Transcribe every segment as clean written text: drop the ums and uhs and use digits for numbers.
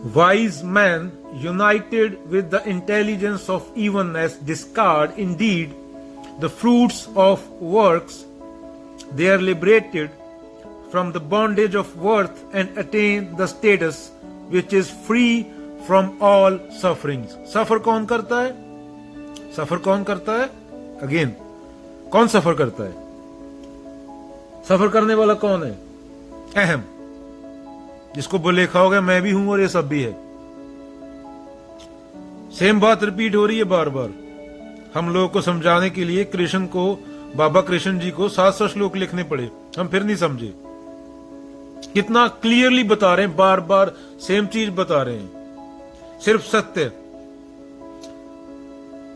Wise men, united with the intelligence of evenness, discard indeed the fruits of works. They are liberated from the bondage of worth and attain the status which is free from all sufferings. सफर कौन करता है? सफर कौन करता है? Again, कौन सफर करता है? सफर करने वाला कौन है? अहम, जिसको वो लिखा होगा मैं भी हूं और ये सब भी है। सेम बात रिपीट हो रही है बार बार। हम लोगों को समझाने के लिए कृष्ण को, बाबा कृष्ण जी को 700 श्लोक लिखने पड़े, हम फिर नहीं समझे। कितना क्लियरली बता रहे हैं, बार बार सेम चीज बता रहे हैं, सिर्फ सत्य।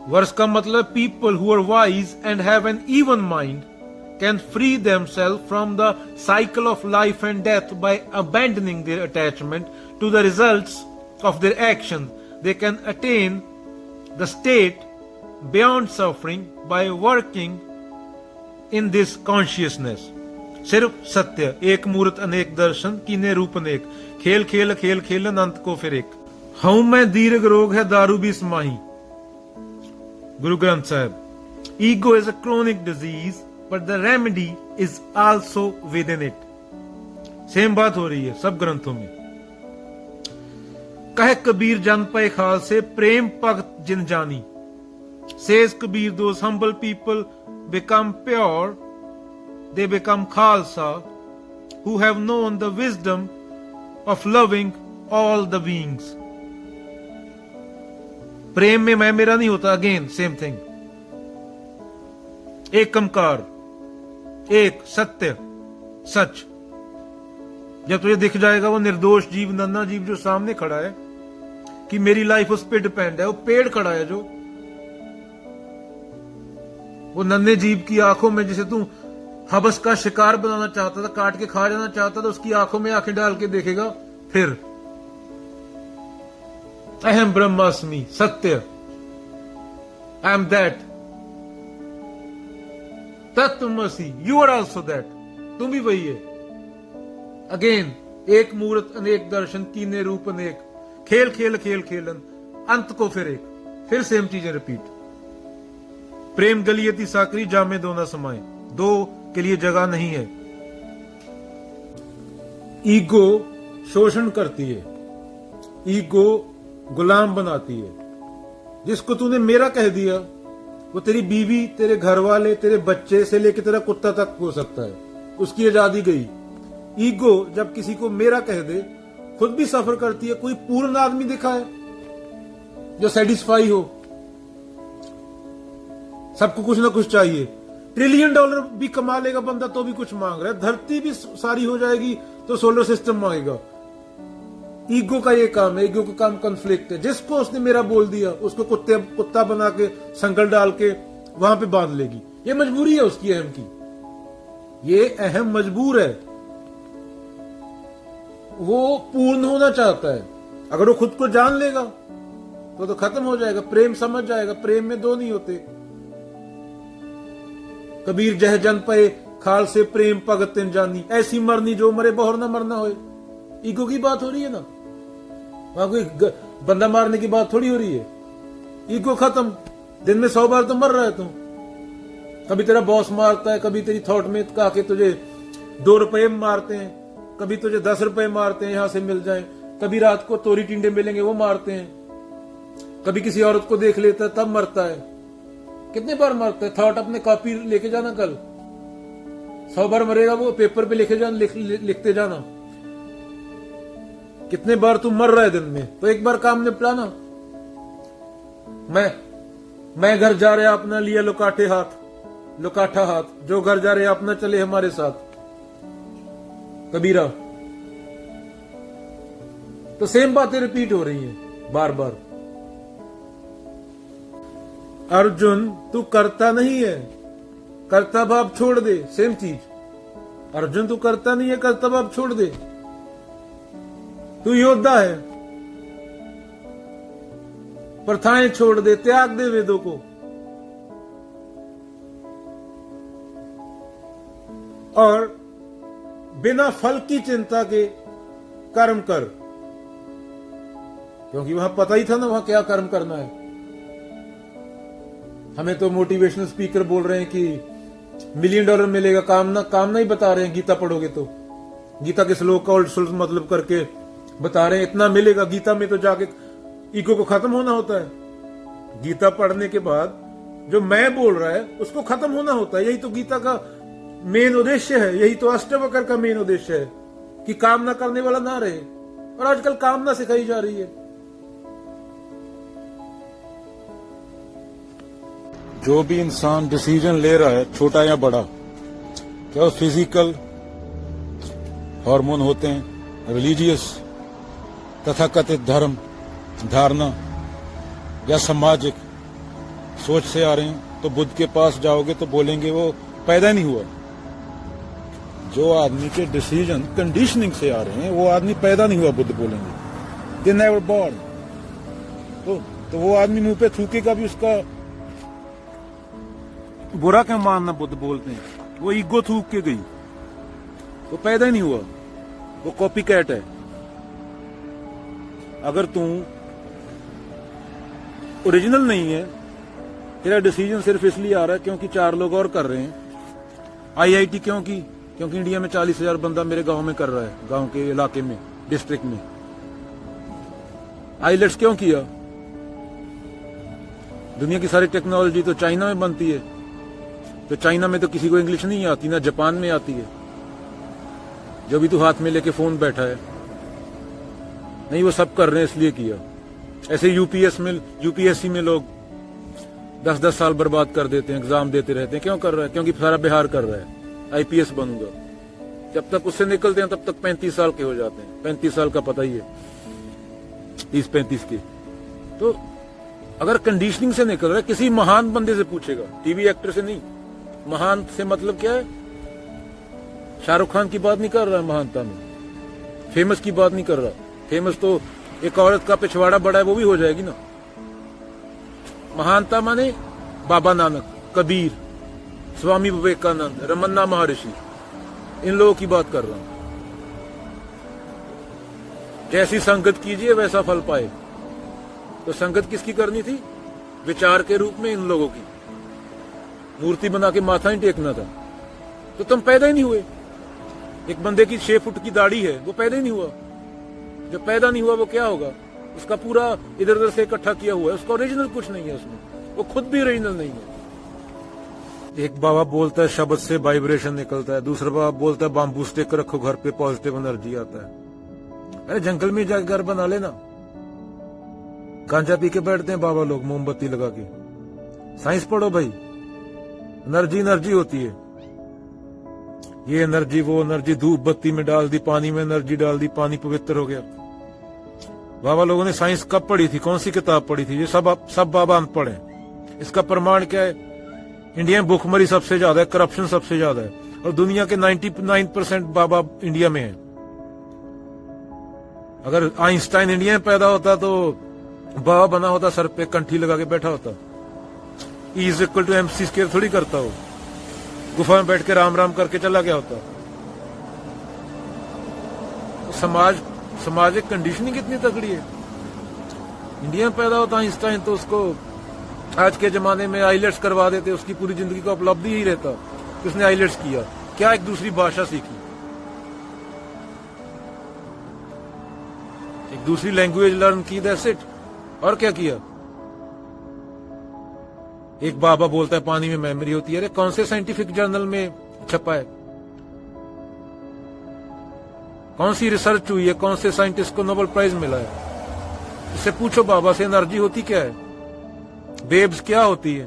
वर्स का मतलब people who are wise and have an even mind can free themselves from the cycle of life and death by abandoning their attachment to the results of their actions. They can attain the state beyond suffering by working in this consciousness. सिर्फ सत्य, एक मूर्त अनेक दर्शन, कीने रूप अनेक, खेल खेल खेल खेलन अंत को फिर एक। हूं मैं दीर्घ रोग है दारू भी समाही। गुरु ग्रंथ साहब। Ego is a chronic disease but the remedy is also within it. Same बात हो रही है सब ग्रंथों में। कहे कबीर जन पे खाल से प्रेम भगत जिन जानी। Says Kabir, those humble people become pure, they become Khalsa, who have known the wisdom of loving all the beings. प्रेम में मैं मेरा नहीं होता, अगेन सेम थिंग। एक कमकार, एक सत्य, सच। जब तुझे दिख जाएगा वो निर्दोष जीव, नन्हा जीव जो सामने खड़ा है कि मेरी लाइफ उस पे डिपेंड है, वो पेड़ खड़ा है जो, वो नन्हे जीव की आंखों में, जिसे तू हबस का शिकार बनाना चाहता था, काट के खा जाना चाहता था, उसकी आंखों में आंखें डाल के देखेगा फिर। अहम ब्रह्मास्मि, सत्य, आई एम दैट, तत्वमसि, यू आर ऑल्सो दैट, तुम भी वही है। अगेन, एक मूर्त अनेक दर्शन, कीने रूप अनेक, खेल खेल खेल खेलन अंत को फिर एक, फिर सेम चीजें रिपीट। प्रेम गलियती साकरी जामे दो न समाए, दो के लिए जगह नहीं है। ईगो शोषण करती है, ईगो गुलाम बनाती है। जिसको तूने मेरा कह दिया वो तेरी बीवी, तेरे घर वाले, तेरे बच्चे से लेकर तेरा कुत्ता तक हो सकता है, उसकी आजादी गई। ईगो जब किसी को मेरा कह दे, खुद भी सफर करती है। कोई पूर्ण आदमी दिखा है जो सेटिस्फाई हो? सबको कुछ ना कुछ चाहिए। $1 ट्रिलियन भी कमा लेगा बंदा तो भी कुछ मांग रहा है। धरती भी सारी हो जाएगी तो सोलर सिस्टम मांगेगा। ईगो का ये काम है, ईगो का काम कॉन्फ्लिक्ट है। जिसको उसने मेरा बोल दिया उसको कुत्ता बना के संगल डाल के वहां पे बांध लेगी। ये मजबूरी है उसकी, अहम की। ये अहम मजबूर है, वो पूर्ण होना चाहता है। अगर वो खुद को जान लेगा तो खत्म हो जाएगा। प्रेम समझ जाएगा, प्रेम में दो नहीं होते। कबीर जह जन पे खाल से प्रेम भगत तिन जानी, ऐसी मरनी जो मरे बहुर ना मरना होए। ईगो की बात हो रही है ना, वहां कोई बंदा मारने की बात थोड़ी हो रही है। ईगो खत्म। दिन में 100 बार तो मर रहा है तू। कभी तेरा बॉस मारता है, कभी तेरी थॉट में आके तुझे 2 रुपए मारते हैं, कभी तुझे 10 रुपए मारते हैं यहां से मिल जाए, कभी रात को तोरी टिंडे मिलेंगे वो मारते हैं, कभी किसी औरत को देख लेता है तब मरता है। कितने बार मरता है? थॉट अपने कॉपी लेके जाना, कल 100 बार मरेगा वो, पेपर पे लिखे जाना, लिखते जाना कितने बार तू मर रहा है दिन में। तो एक बार काम निपटाना। मैं घर जा रहा अपना लिया लुकाठा हाथ, जो घर जा रहे अपना चले हमारे साथ। कबीरा। तो सेम बातें रिपीट हो रही हैं बार बार। अर्जुन तू करता नहीं है, कर्ता भाव छोड़ दे। सेम चीज। अर्जुन तू करता नहीं है, कर्ता भाव छोड़ दे। तू योद्धा है, प्रथाएं छोड़ दे, त्याग दे वेदों को, और बिना फल की चिंता के कर्म कर। क्योंकि वहां पता ही था ना वहां क्या कर्म करना है। हमें तो मोटिवेशनल स्पीकर बोल रहे हैं कि $1 मिलियन मिलेगा, काम नहीं बता रहे हैं। गीता पढ़ोगे तो गीता के श्लोक का उल्ट मतलब करके बता रहे हैं इतना मिलेगा। गीता में तो जाके ईगो को खत्म होना होता है। गीता पढ़ने के बाद जो मैं बोल रहा है उसको खत्म होना होता है। यही तो गीता का मेन उद्देश्य है, यही तो अष्टावक्र का मेन उद्देश्य है कि कामना करने वाला ना रहे। और आजकल कामना सिखाई जा रही है। जो भी इंसान डिसीजन ले रहा है, छोटा या बड़ा, क्या वो फिजिकल हार्मोन होते हैं, रिलीजियस तथाकथित धर्म धारणा या सामाजिक सोच से आ रहे हैं, तो बुद्ध के पास जाओगे तो बोलेंगे वो पैदा नहीं हुआ। जो आदमी के डिसीजन कंडीशनिंग से आ रहे हैं वो आदमी पैदा नहीं हुआ, बुद्ध बोलेंगे दे नेवर बॉर्न। तो वो आदमी मुंह पे थूकेगा भी उसका बुरा क्या मानना, बुद्ध बोलते हैं वो ईगो थूक के गई, वो पैदा ही नहीं हुआ, वो कॉपी कैट है। अगर तू ओरिजिनल नहीं है, तेरा डिसीजन सिर्फ इसलिए आ रहा है क्योंकि 4 लोग और कर रहे हैं। IIT क्योंकि इंडिया में 40,000 बंदा मेरे गांव में कर रहा है, गांव के इलाके में, डिस्ट्रिक्ट में। IELTS क्यों किया? दुनिया की सारी टेक्नोलॉजी तो चाइना में बनती है, तो चाइना में तो किसी को इंग्लिश नहीं आती, ना जापान में आती है। जो भी तू हाथ में लेके फोन बैठा है, नहीं, वो सब कर रहे हैं इसलिए किया। ऐसे यूपीएससी में लोग 10-10 साल बर्बाद कर देते हैं, एग्जाम देते रहते हैं। क्यों कर रहा है? क्योंकि सारा बिहार कर रहा है, IPS बनूंगा। जब तक उससे निकलते हैं तब तक 35 साल के हो जाते हैं। 35 साल का पता ही है, 30-35 के। तो अगर कंडीशनिंग से निकल रहा है, किसी महान बंदे से पूछेगा, टीवी एक्टर से नहीं। महान से मतलब क्या है? शाहरुख खान की बात नहीं कर रहा है महानता में, फेमस की बात नहीं कर रहा। फेमस तो एक औरत का पिछवाड़ा बड़ा है, वो भी हो जाएगी ना। महानता माने बाबा नानक, कबीर, स्वामी विवेकानंद, रमन्ना महर्षि, इन लोगों की बात कर रहा हूं। जैसी संगत कीजिए वैसा फल पाए। तो संगत किसकी करनी थी? विचार के रूप में इन लोगों की। मूर्ति बना के माथा ही टेकना था। तो तुम पैदा ही नहीं हुए। एक बंदे की 6 फुट की दाढ़ी है, वो पैदा ही नहीं हुआ। जो पैदा नहीं हुआ वो क्या होगा? उसका पूरा इधर उधर से इकट्ठा किया हुआ है, उसका ओरिजिनल कुछ नहीं है उसमें, वो खुद भी ओरिजिनल नहीं है। एक बाबा बोलता है शब्द से वाइब्रेशन निकलता है, दूसरा बाबा बोलता है बाम्बू स्टिक रखो घर पे, पॉजिटिव एनर्जी आता है। अरे जंगल में जाकर घर बना लेना। गांजा पी के बैठते हैं बाबा लोग मोमबत्ती लगा के। साइंस पढ़ो भाई, एनर्जी होती है। ये एनर्जी वो एनर्जी, धूप बत्ती में डाल दी, पानी में एनर्जी डाल दी, पानी पवित्र हो गया। बाबा लोगों ने साइंस कब पढ़ी थी? कौन सी किताब पढ़ी थी? ये सब बाबा अनपढ़ हैं। इसका प्रमाण क्या है? इंडिया में भूखमरी सबसे ज्यादा है, करप्शन सबसे ज्यादा है, और दुनिया के 99% बाबा इंडिया में है। अगर आइंस्टाइन इंडिया में पैदा होता तो बाबा बना होता, सर पे कंठी लगा के बैठा होता। E=MC² थोड़ी करता हो, गुफा में बैठ के राम राम करके चला गया होता। सामाजिक कंडीशनिंग कितनी तगड़ी है। इंडिया में पैदा होता आइंस्टाइन तो उसको आज के जमाने में IELTS करवा देते, उसकी पूरी जिंदगी का उपलब्धि ही रहता कि उसने IELTS किया। क्या एक दूसरी भाषा सीखी, एक दूसरी लैंग्वेज लर्न की, दैट्स इट। और क्या किया? एक बाबा बोलता है पानी में मेमोरी होती है। अरे कौन से साइंटिफिक जर्नल में छपा है? कौन सी रिसर्च हुई है? कौन से साइंटिस्ट को नोबेल प्राइज मिला है? इससे पूछो बाबा से, एनर्जी होती क्या है? वेव्स क्या होती है?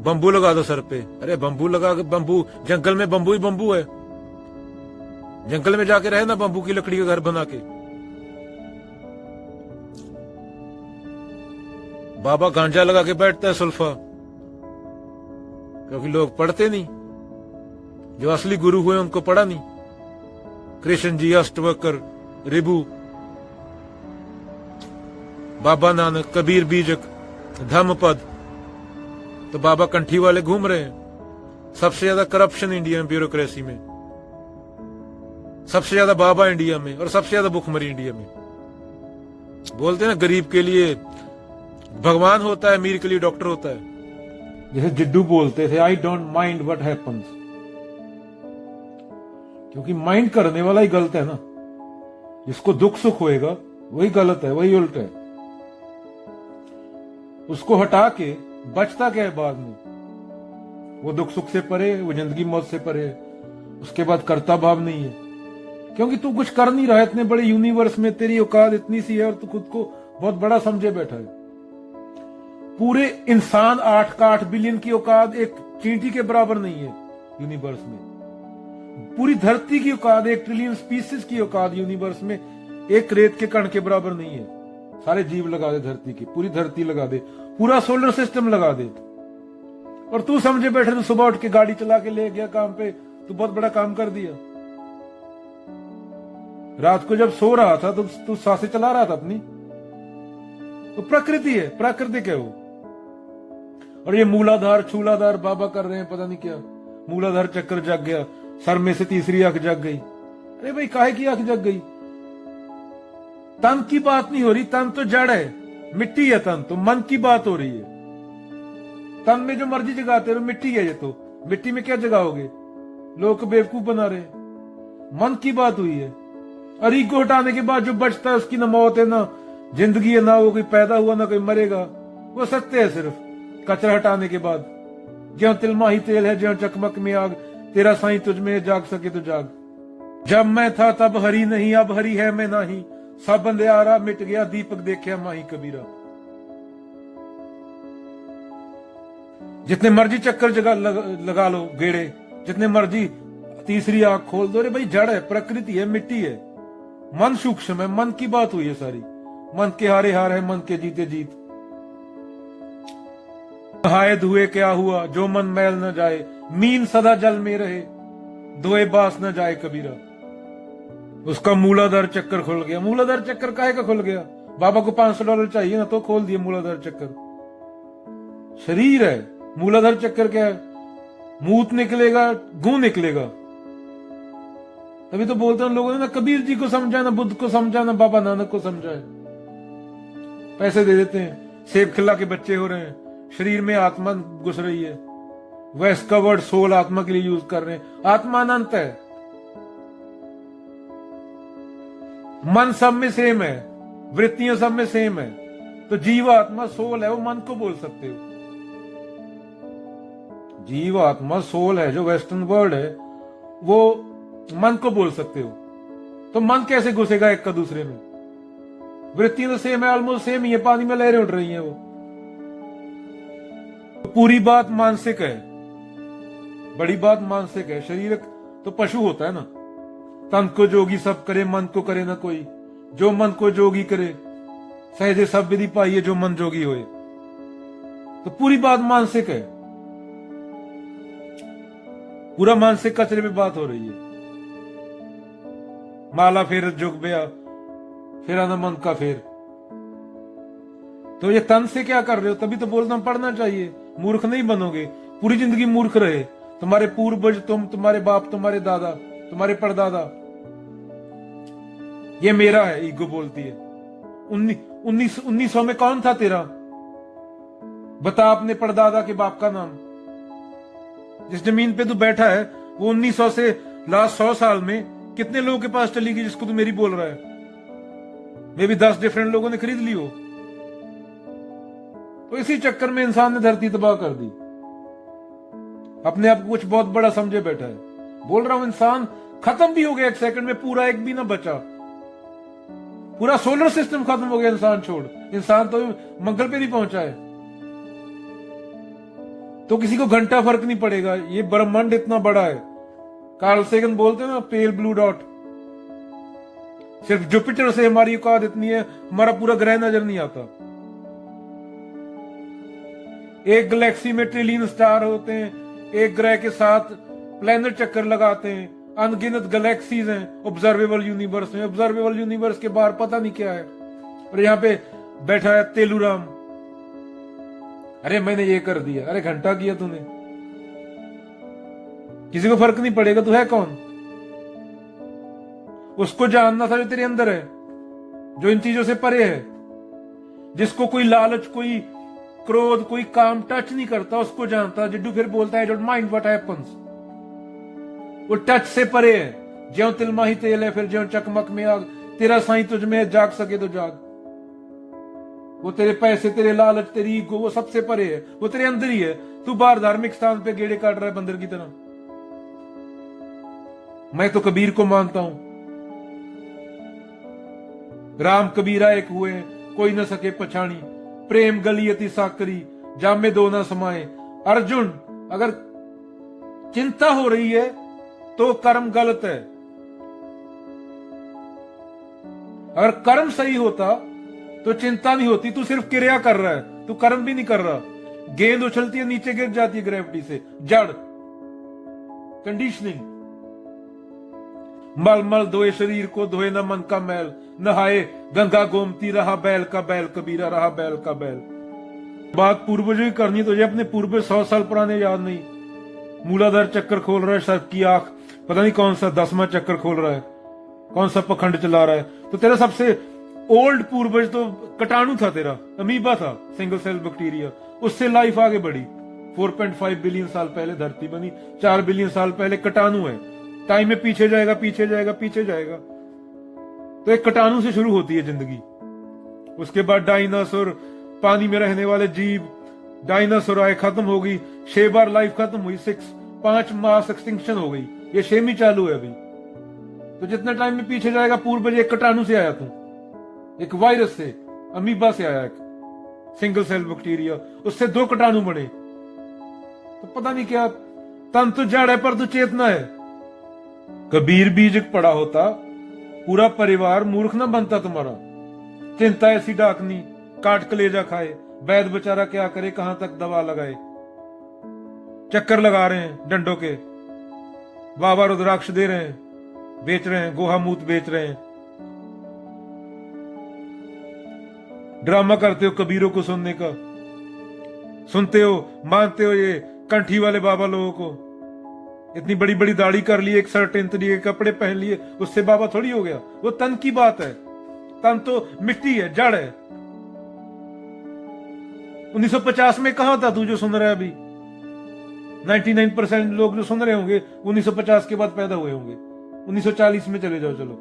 बंबू लगा दो सर पे। अरे बंबू लगा के, बंबू जंगल में बंबू ही बंबू है। जंगल में जाके रहे ना बंबू की लकड़ी का घर बना के। बाबा गांजा लगा के बैठता है सुल्फा, क्योंकि लोग पढ़ते नहीं। जो असली गुरु हुए उनको पढ़ा नहीं। कृष्ण जी, अष्टवक्र, रिबू, बाबा नानक, कबीर बीजक, धम्मपद, तो बाबा कंठी वाले घूम रहे हैं। सबसे ज्यादा करप्शन इंडिया में ब्यूरोक्रेसी में। सबसे ज्यादा बाबा इंडिया में और सबसे ज्यादा भुखमरी इंडिया में। बोलते हैं ना, गरीब के लिए भगवान होता है, अमीर के लिए डॉक्टर होता है। जैसे जिड्डू बोलते थे, I don't mind what happens, क्योंकि माइंड करने वाला ही गलत है ना। जिसको दुख सुख होएगा वही गलत है, वही उल्टा है। उसको हटा के बचता क्या है बाद में? वो दुख सुख से परे, वो जिंदगी मौत से परे है। उसके बाद कर्ता भाव नहीं है, क्योंकि तू कुछ कर नहीं रहा है। इतने बड़े यूनिवर्स में तेरी औकात इतनी सी है और तू खुद को बहुत बड़ा समझे बैठा है। पूरे इंसान 8 का 8 बिलियन की औकात एक चींटी के बराबर नहीं है यूनिवर्स में। पूरी धरती की औकात 1 ट्रिलियन स्पीसीज की औकात यूनिवर्स में एक रेत के कण के बराबर नहीं है। सारे जीव लगा दे धरती की, पूरी धरती लगा दे, पूरा सोलर सिस्टम लगा दे, और तू समझे बैठे तू सुबह उठ के गाड़ी चला के ले गया काम पे, तू बहुत बड़ा काम कर दिया। रात को जब सो रहा था तो तू सांसें चला रहा था अपनी। तो प्रकृति है, प्राकृतिक है वो। और ये मूलाधार छूलाधार बाबा कर रहे हैं पता नहीं क्या। मूलाधार चक्कर जग गया, सर में से तीसरी आंख जग गई। अरे भाई काहे की आंख जग गई? तन की बात नहीं हो रही, तन तो जड़ है, मिट्टी है तन तो। मन की बात हो रही है। तन में जो मर्जी जगाते रहो, मिट्टी है ये तो। मिट्टी में क्या जगाओगे? लोग को बेवकूफ बना रहे। मन की बात हुई है। और ईगो हटाने के बाद जो बचता है उसकी ना मौत है, ना जिंदगी है, ना वो कोई पैदा हुआ ना कोई मरेगा। वो सत्य है सिर्फ कचरा हटाने के बाद। ज्यो तिलमा ही तेल है, ज्यो चकमक में आग, तेरा साईं तुझ में जाग सके तो जाग। जब मैं था तब हरी नहीं, अब हरी है मैं नहीं, सब अंधियारा मिट गया, दीपक देखा माही कबीरा। जितने मर्जी चक्कर लगा लो गेड़े, जितने मर्जी तीसरी आंख खोल दो, रे भाई जड़ है, प्रकृति है, मिट्टी है। मन सूक्ष्म है, मन की बात हुई है सारी। मन के हारे हार है, मन के जीते जीत। नहाए धुए क्या हुआ, जो मन मैल न जाए, मीन सदा जल में रहे, धोए बास न जाए कबीरा। उसका मूलाधार चक्कर खुल गया। मूलाधार चक्कर काहे का खुल गया? बाबा को $500 चाहिए ना, तो खोल दिया मूलाधार चक्कर। शरीर है, मूलाधार चक्कर क्या है? मूत निकलेगा, गू निकलेगा। तभी तो बोलते हैं लोगों ने ना कबीर जी को समझा, ना बुद्ध को समझा, ना बाबा नानक को समझा। पैसे दे देते हैं, सेब खिला के बच्चे हो रहे हैं, शरीर में आत्मा घुस रही है। वेस्ट का वर्ड सोल आत्मा के लिए यूज कर रहे हैं। आत्मा अनंत है, मन सब में सेम है, वृत्तियां सब में सेम है। तो जीव आत्मा सोल है, वो मन को बोल सकते हो। जीव आत्मा सोल है, जो वेस्टर्न वर्ड है, वो मन को बोल सकते हो। तो मन कैसे घुसेगा एक का दूसरे में? वृत्तियां तो सेम है, ऑलमोस्ट सेम ही है, पानी में लहरें उठ रही हैं वो। तो पूरी बात मानसिक है, बड़ी बात मानसिक है। शरीर तो पशु होता है ना। तन को जोगी सब करे, मन को करे ना कोई। जो मन को जोगी करे, सहजे सब विधि पाइए, जो मन जोगी होए। तो पूरी बात मानसिक है, पूरा मानसिक कचरे में बात हो रही है। माला फेर जुग बया, फिर आना मन का फेर। तो ये तन से क्या कर रहे हो? तभी तो बोलता हूं पढ़ना चाहिए, मूर्ख नहीं बनोगे। पूरी जिंदगी मूर्ख रहे तुम्हारे पूर्वज, तुम्हारे बाप, तुम्हारे दादा, तुम्हारे परदादा। ये मेरा है, ईगो बोलती है। 1900 में कौन था तेरा? बता अपने परदादा के बाप का नाम। जिस जमीन पे तू बैठा है वो 1900 से लास्ट 100 साल में कितने लोगों के पास चली गई जिसको तू मेरी बोल रहा है? मे भी 10 डिफरेंट लोगों ने खरीद ली हो। तो इसी चक्कर में इंसान ने धरती तबाह कर दी। अपने आप को कुछ बहुत बड़ा समझे बैठा है। बोल रहा हूं इंसान खत्म भी हो गया, 1 सेकंड में पूरा एक भी ना बचा। पूरा सोलर सिस्टम खत्म हो गया इंसान छोड़। इंसान तो मंगल पे नहीं पहुंचा है। तो किसी को घंटा फर्क नहीं पड़ेगा, ये ब्रह्मांड इतना बड़ा है। कार्ल सेगन बोलते हैं ना, पेल ब्लू डॉट। सिर्फ जुपिटर से हमारी औकात इतनी है, हमारा पूरा ग्रह नजर नहीं आता। एक गैलेक्सी में ट्रिलियन स्टार होते हैं, एक ग्रह के साथ प्लैनेट चक्कर लगाते हैं, अनगिनत गैलेक्सीज हैं ऑब्जर्वेबल यूनिवर्स में। ऑब्जर्वेबल यूनिवर्स के बाहर पता नहीं क्या है। और यहाँ पे बैठा है तेलुराम, अरे मैंने ये कर दिया, अरे घंटा किया तूने, किसी को फर्क नहीं पड़ेगा। तू है कौन? उसको जानना था जो तेरे अंदर है, जो इन चीजों से परे है, जिसको कोई लालच, कोई क्रोध, कोई काम टच नहीं करता, उसको जानता। जिड्डू फिर बोलता है, डोंट माइंड व्हाट हैपेंस। वो टच से परे है। ज्यों तिलमा ही तेल है, फिर ज्यों चकमक में आग, तेरा साईं तुझ में जाग सके तो जाग। वो तेरे पैसे, तेरे लालच, तेरी ईगो, वो सबसे परे है, वो तेरे अंदर ही है। तू बाहर धार्मिक स्थान पे गेड़े काट रहा है बंदर की तरह। मैं तो कबीर को मानता हूं। राम कबीरा एक हुए, कोई न सके पछाणी। प्रेम गली अति साकरी, जामे दो न समाए। अर्जुन, अगर चिंता हो रही है तो कर्म गलत है। अगर कर्म सही होता तो चिंता नहीं होती। तू सिर्फ क्रिया कर रहा है, तू कर्म भी नहीं कर रहा। गेंद उछलती है, नीचे गिर जाती है ग्रेविटी से, जड़, कंडीशनिंग। मल मल धोए शरीर को, धोए न मन का मैल। नहाए गंगा गोमती, रहा बैल का बैल कबीरा, रहा बैल का बैल। बात पूर्वजों की करनी, तुझे अपने पूर्वज 100 साल पुराने याद नहीं। मूलाधार चक्कर खोल रहा है, सर्प की आंख पता नहीं कौन सा 10वां चक्कर खोल रहा है, कौन सा पखंड चला रहा है। तो तेरा सबसे ओल्ड पूर्वज तो कटाणु था, तेरा अमीबा था, सिंगल सेल बैक्टीरिया। उससे लाइफ आगे बढ़ी। 4.5 बिलियन साल पहले धरती बनी, 4 बिलियन साल पहले कटाणु है। टाइम में पीछे जाएगा, पीछे जाएगा, पीछे जाएगा। तो एक कटाणु से शुरू होती है जिंदगी। उसके बाद डायनासोर, पानी में रहने वाले जीव, डायनासोर आए, खत्म हो गई। 6 बार लाइफ खत्म हुई, 5 मास एक्सटिंक्शन हो गई। ये 6वीं चालू है अभी। तो जितना टाइम में पीछे जाएगा, पूर्वज एक कटाणु से आया तू, एक वायरस से, अमीबा से आया, एक सिंगल सेल बैक्टीरिया, उससे 2 कटाणु बने। तो पता नहीं क्या, तन तो जड़ है पर तू चेतना है। कबीर बीज पड़ा होता, पूरा परिवार मूर्ख ना बनता तुम्हारा। चिंता ऐसी डाकनी, काट कलेजा खाए। वैद बेचारा क्या करे, कहां तक दवा लगाए। चक्कर लगा रहे हैं डंडों के, बाबा रुद्राक्ष दे रहे हैं, बेच रहे हैं, गोहामूत बेच रहे हैं। ड्रामा करते हो कबीरों को सुनने का, सुनते हो, मानते हो ये कंठी वाले बाबा लोगों को। इतनी बड़ी बड़ी दाढ़ी कर ली, एक सर्टेन तरीके के कपड़े पहन लिए, उससे बाबा थोड़ी हो गया। वो तन की बात है। तन तो मिट्टी है, जड़ है। 1950 में कहां था तू जो सुन रहा है अभी? 99% लोग जो सुन रहे होंगे 1950 के बाद पैदा हुए होंगे। 1940 में चले जाओ, चलो,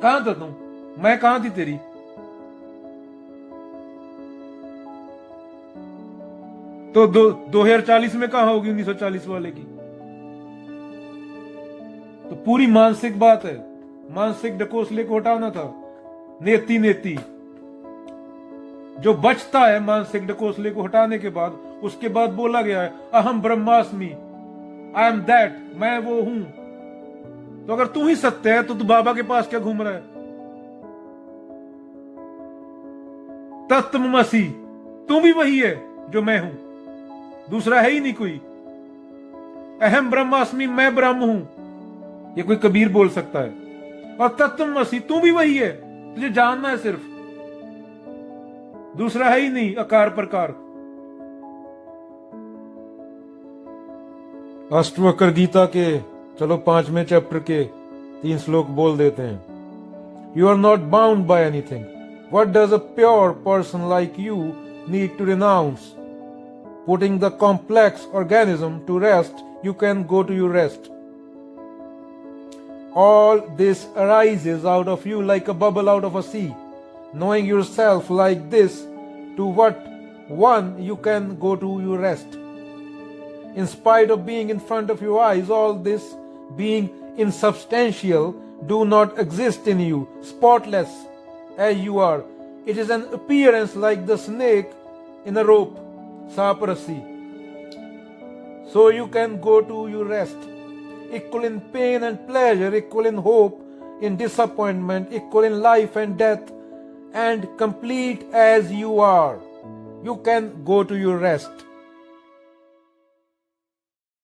कहां था तुम? मैं कहां थी तेरी? तो 2040 में कहां होगी 1940 वाले की? तो पूरी मानसिक बात है। मानसिक ढकोसले को हटाना था। नेति नेति जो बचता है मानसिक ढकोसले को हटाने के बाद, उसके बाद बोला गया है अहम ब्रह्मास्मि, आई एम दैट, मैं वो हूं। तो अगर तू ही सत्य है तो तू बाबा के पास क्या घूम रहा है? तत्वमसि, तू भी वही है जो मैं हूं, दूसरा है ही नहीं कोई। अहम ब्रह्मास्मि, मैं ब्रह्म हूं, ये कोई कबीर बोल सकता है। और तत्वमसि, तू भी वही है, तुझे जानना है सिर्फ, दूसरा है ही नहीं आकार प्रकार। अष्टवक्र गीता के चलो 5वें चैप्टर के 3 श्लोक बोल देते हैं। You are not bound by anything. What does a pure person like you need to renounce? Putting the complex organism to rest, you can go to your rest. All this arises out of you like a bubble out of a sea. Knowing yourself like this, to what one you can go to your rest. In spite of being in front of your eyes, all this being insubstantial do not exist in you, spotless as you are. It is an appearance like the snake in a rope, saparasi. So you can go to your rest, equal in pain and pleasure, equal in hope, in disappointment, equal in life and death, and complete as you are. You can go to your rest.